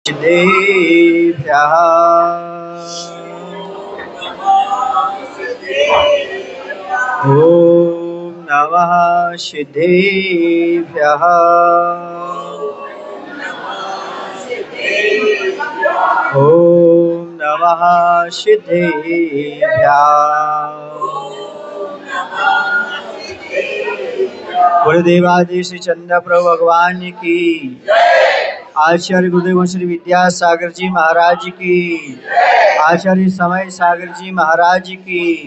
सिद्धेभ्यः ॐ नमः सिद्धेभ्यः ॐ नमः सिद्धेभ्यः। गुरुदेवादि श्री चंद्र प्रभु भगवान की, आचार्य गुरुदेव श्री विद्यासागर जी महाराज की, आचार्य समय सागर जी महाराज की।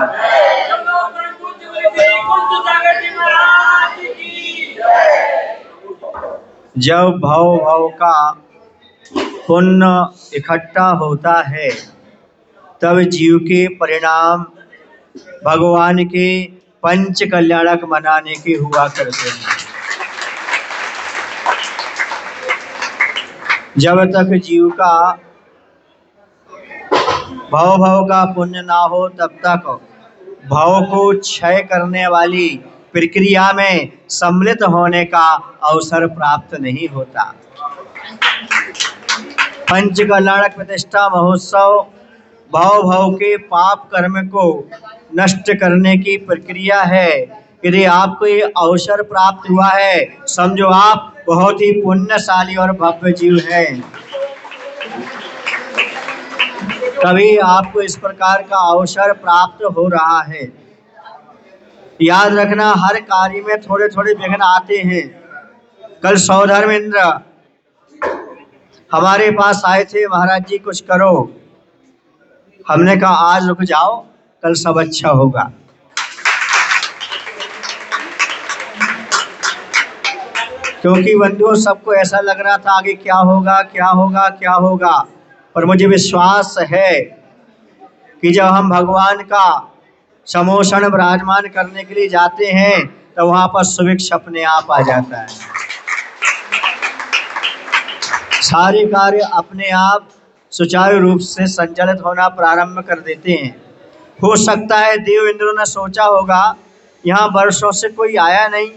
जब भाव भाव का पुण्य इकट्ठा होता है तब जीव के परिणाम भगवान के पंच कल्याणक मनाने के हुआ करते हैं। जब तक जीव का भाव का पुण्य ना हो तब तक भाव को क्षय करने वाली प्रक्रिया में सम्मिलित होने का अवसर प्राप्त नहीं होता। पंच कल्याणक प्रतिष्ठा महोत्सव भाव के पाप कर्म को नष्ट करने की प्रक्रिया है। यदि आपको ये अवसर प्राप्त हुआ है, समझो आप बहुत ही पुण्यशाली और भव्य जीव हैं। तभी आपको इस प्रकार का अवसर प्राप्त हो रहा है। याद रखना, हर कार्य में थोड़े थोड़े विघ्न आते हैं। कल सौधर्मेंद्र हमारे पास आए थे, महाराज जी कुछ करो। हमने कहा आज रुक जाओ, कल सब अच्छा होगा। क्योंकि बंधुओं सबको ऐसा लग रहा था आगे क्या होगा क्या होगा क्या होगा, पर मुझे विश्वास है कि जब हम भगवान का समोषण विराजमान करने के लिए जाते हैं तो वहां पर सुभिक्ष अपने आप आ जाता है। सारे कार्य अपने आप सुचारू रूप से संचालित होना प्रारंभ कर देते हैं। हो सकता है देव इंद्र ने सोचा होगा यहाँ वर्षों से कोई आया नहीं,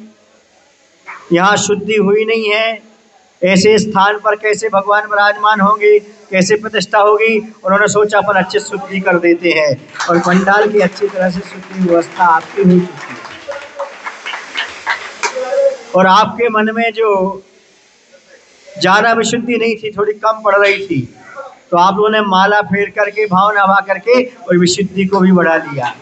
यहाँ शुद्धि हुई नहीं है, ऐसे स्थान पर कैसे भगवान विराजमान होंगे, कैसे प्रतिष्ठा होगी। उन्होंने सोचा अपन अच्छे शुद्धि कर देते हैं और पंडाल की अच्छी तरह से शुद्धि व्यवस्था आपकी हो चुकी है। और आपके मन में जो ज्यादा विशुद्धि नहीं थी, थोड़ी कम पड़ रही थी, तो आप लोगों ने माला फेर करके भावना भा करके और विशुद्धि को भी बढ़ा लिया।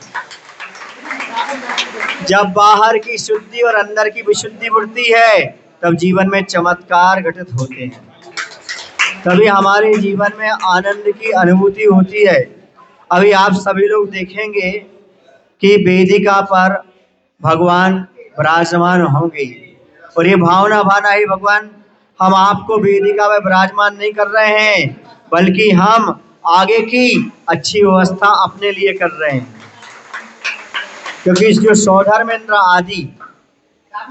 जब बाहर की शुद्धि और अंदर की विशुद्धि बढ़ती है तब जीवन में चमत्कार घटित होते हैं। तभी हमारे जीवन में आनंद की अनुभूति होती है। अभी आप सभी लोग देखेंगे कि वेदिका पर भगवान विराजमान होंगे और ये भावना भाना ही भगवान हम आपको वेदिका में विराजमान नहीं कर रहे हैं, बल्कि हम आगे की अच्छी व्यवस्था अपने लिए कर रहे हैं। क्योंकि जो सौधर्मेंद्र आदि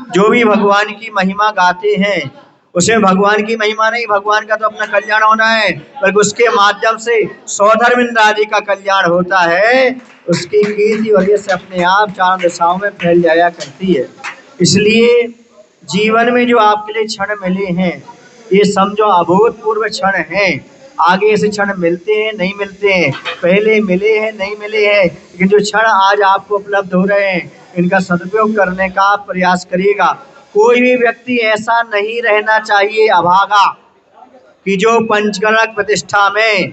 जो भी भगवान की महिमा गाते हैं, उसमें भगवान की महिमा नहीं, भगवान का तो अपना कल्याण होना है, बल्कि उसके माध्यम से सौधर्मेंद्र आदि का कल्याण होता है। उसकी कीर्ति वजह से अपने आप चारों दिशाओं में फैल जाया करती है। इसलिए जीवन में जो आपके लिए क्षण मिले हैं, ये समझो अभूतपूर्व क्षण हैं। आगे ऐसे क्षण मिलते हैं नहीं मिलते हैं, पहले मिले हैं नहीं मिले हैं, लेकिन जो क्षण आज आपको उपलब्ध हो रहे हैं इनका सदुपयोग करने का प्रयास करिएगा। कोई भी व्यक्ति ऐसा नहीं रहना चाहिए अभागा कि जो पंचकलक प्रतिष्ठा में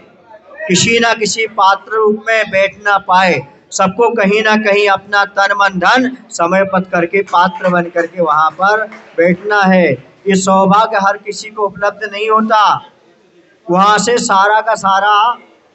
किसी न किसी पात्र रूप में बैठ ना पाए। सबको कहीं ना कहीं अपना तन मन धन समय पत करके पात्र बन करके वहां पर बैठना है। ये सौभाग्य हर किसी को उपलब्ध नहीं होता। वहां से सारा का सारा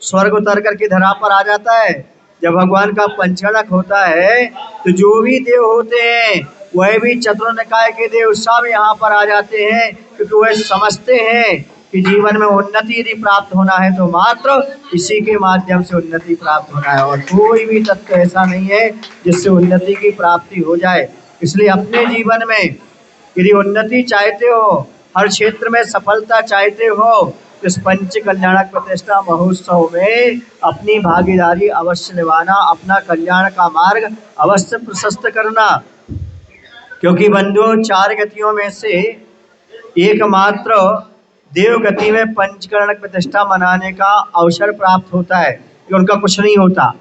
स्वर्ग उतर करके धरा पर आ जाता है। जब भगवान का पंचकलक होता है तो जो भी देव होते हैं वह भी चतुर्निकाय के देव सब यहाँ पर आ जाते हैं, क्योंकि वह समझते हैं कि जीवन में उन्नति यदि प्राप्त होना है तो मात्र इसी के माध्यम से उन्नति प्राप्त होना है, और कोई भी तत्व ऐसा नहीं है जिससे उन्नति की प्राप्ति हो जाए। इसलिए अपने जीवन में यदि उन्नति चाहते हो, हर क्षेत्र में सफलता चाहते हो, इस पंच कल्याणक प्रतिष्ठा महोत्सव में अपनी भागीदारी अवश्य निभाना, अपना कल्याण का मार्ग अवश्य प्रशस्त करना। क्योंकि बंधुओं, चार गतियों में से एकमात्र देवगति में पंचकर्ण प्रतिष्ठा मनाने का अवसर प्राप्त होता है, कि उनका कुछ नहीं होता,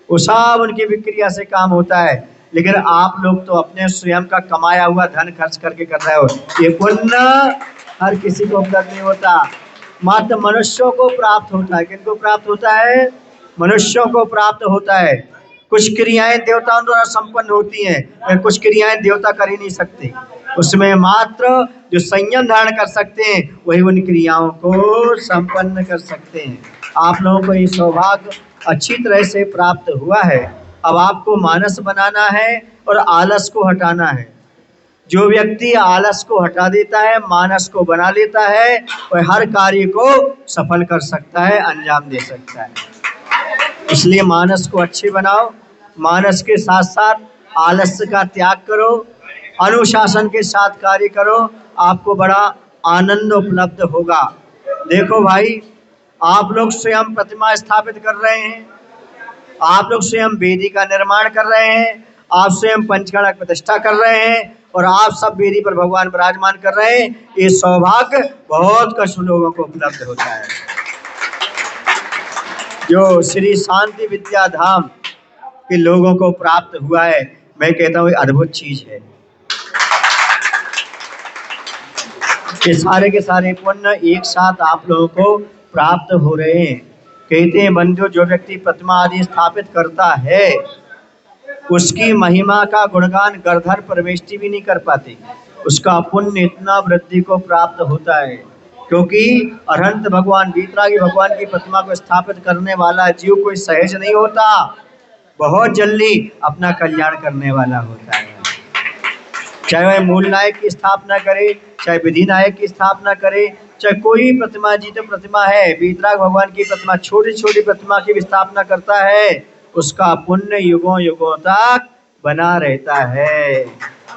वो सब उनकी विक्रिया से काम होता है। लेकिन आप लोग तो अपने स्वयं का कमाया हुआ धन खर्च करके कर रहे हो। ये पुण्य हर किसी को उपलब्ध नहीं होता, मात्र मनुष्यों को प्राप्त होता है। किनको प्राप्त होता है? मनुष्यों को प्राप्त होता है। कुछ क्रियाएं देवताओं द्वारा संपन्न होती हैं, और कुछ क्रियाएं देवता कर ही नहीं सकते। उसमें मात्र जो संयम धारण कर सकते हैं वही उन क्रियाओं को संपन्न कर सकते हैं। आप लोगों को ये सौभाग्य अच्छी तरह से प्राप्त हुआ है। अब आपको मानस बनाना है और आलस को हटाना है। जो व्यक्ति आलस को हटा देता है, मानस को बना लेता है, वह हर कार्य को सफल कर सकता है, अंजाम दे सकता है। इसलिए मानस को अच्छे बनाओ, मानस के साथ साथ आलस्य का त्याग करो, अनुशासन के साथ कार्य करो, आपको बड़ा आनंद उपलब्ध होगा। देखो भाई, आप लोग स्वयं प्रतिमा स्थापित कर रहे हैं, आप लोग स्वयं वेदी का निर्माण कर रहे हैं, आप स्वयं पंचकर्ण प्रतिष्ठा कर रहे हैं, और आप सब वेदी पर भगवान विराजमान कर रहे हैं। ये सौभाग्य बहुत कष्ट लोगों को उपलब्ध होता है। जो श्री शांति विद्या धाम के लोगों को प्राप्त हुआ है, मैं कहता हूँ अद्भुत चीज है। ये सारे के सारे पुण्य एक साथ आप लोगों को प्राप्त हो रहे हैं। कहते हैं बंधु, जो व्यक्ति प्रतिमा आदि स्थापित करता है उसकी महिमा का गुणगान गरधर परमेष्टि भी नहीं कर पाती। उसका पुण्य इतना वृद्धि को प्राप्त होता है, क्योंकि अरहंत भगवान वीतरागी भगवान की प्रतिमा को स्थापित करने वाला जीव कोई सहज नहीं होता, बहुत जल्दी अपना कल्याण करने वाला होता है। चाहे वह मूल नायक की स्थापना करे, चाहे विधि नायक की स्थापना करे, चाहे कोई प्रतिमा, जी तो प्रतिमा है, वीतराग भगवान की प्रतिमा, छोटी छोटी प्रतिमा की भी स्थापना करता है, उसका पुण्य युगों युगों तक बना रहता है।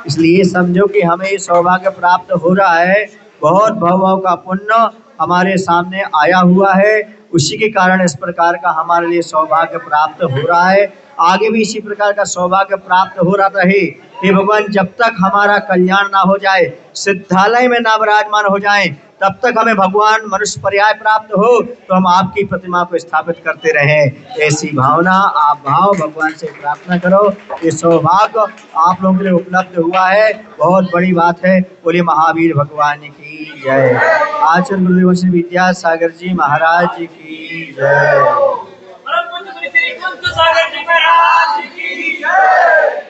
इसलिए समझो कि हमें ये सौभाग्य प्राप्त हो रहा है, बहुत भव का पुण्य हमारे सामने आया हुआ है, उसी के कारण इस प्रकार का हमारे लिए सौभाग्य प्राप्त हो रहा है। आगे भी इसी प्रकार का सौभाग्य प्राप्त हो रहा रहे। हे भगवान, जब तक हमारा कल्याण ना हो जाए, सिद्धालय में ना विराजमान हो जाए, तब तक हमें भगवान मनुष्य पर्याय प्राप्त हो तो हम आपकी प्रतिमा को स्थापित करते रहें। ऐसी भावना, आप भाव भगवान से प्रार्थना करो। ये सौभाग्य आप लोगों के लिए उपलब्ध हुआ है, बहुत बड़ी बात है। बोलिए महावीर भगवान की जय। आचार्य गुरुदेव श्री विद्यासागर जी महाराज की जय। सागर जी महाराज की जय।